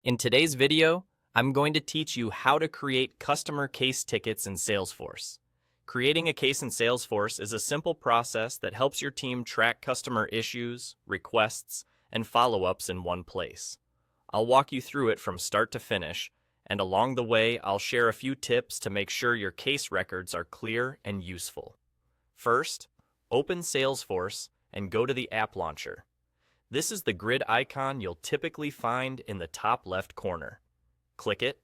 In today's video, I'm going to teach you how to create customer case tickets in Salesforce. Creating a case in Salesforce is a simple process that helps your team track customer issues, requests, and follow-ups in one place. I'll walk you through it from start to finish, and along the way, I'll share a few tips to make sure your case records are clear and useful. First, open Salesforce and go to the App Launcher. This is the grid icon you'll typically find in the top left corner. Click it,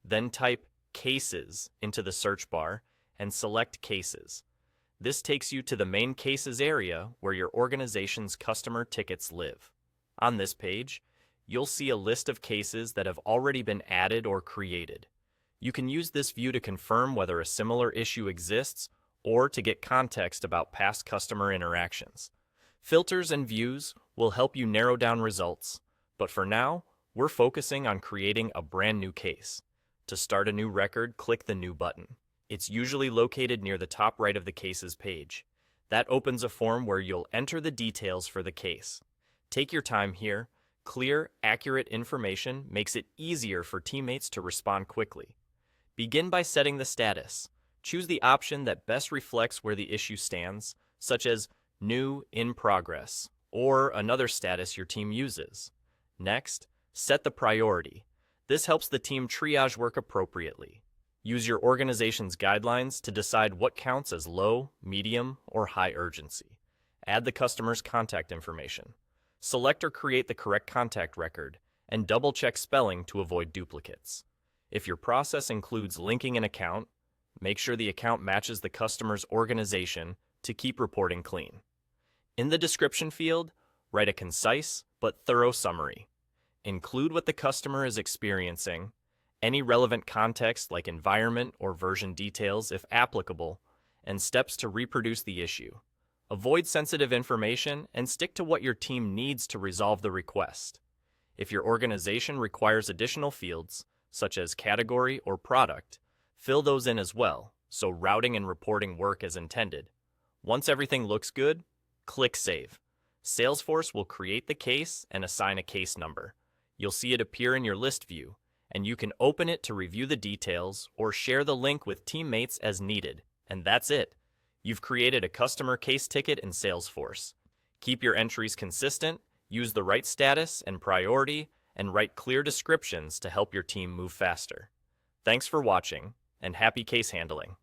then type Cases into the search bar and select Cases. This takes you to the main Cases area where your organization's customer tickets live. On this page, you'll see a list of cases that have already been added or created. You can use this view to confirm whether a similar issue exists or to get context about past customer interactions. Filters and views will help you narrow down results, but for now, we're focusing on creating a brand new case. To start a new record, click the New button. It's usually located near the top right of the Cases page. That opens a form where you'll enter the details for the case. Take your time here. Clear, accurate information makes it easier for teammates to respond quickly. Begin by setting the status. Choose the option that best reflects where the issue stands, such as New in Progress, or another status your team uses. Next, set the priority. This helps the team triage work appropriately. Use your organization's guidelines to decide what counts as low, medium, or high urgency. Add the customer's contact information. Select or create the correct contact record, and double-check spelling to avoid duplicates. If your process includes linking an account, make sure the account matches the customer's organization to keep reporting clean. In the description field, write a concise but thorough summary. Include what the customer is experiencing, any relevant context like environment or version details if applicable, and steps to reproduce the issue. Avoid sensitive information and stick to what your team needs to resolve the request. If your organization requires additional fields, such as category or product, fill those in as well, so routing and reporting work as intended. Once everything looks good, click Save. Salesforce will create the case and assign a case number. You'll see it appear in your list view, and you can open it to review the details or share the link with teammates as needed. And that's it. You've created a customer case ticket in Salesforce. Keep your entries consistent, use the right status and priority, and write clear descriptions to help your team move faster. Thanks for watching, and happy case handling.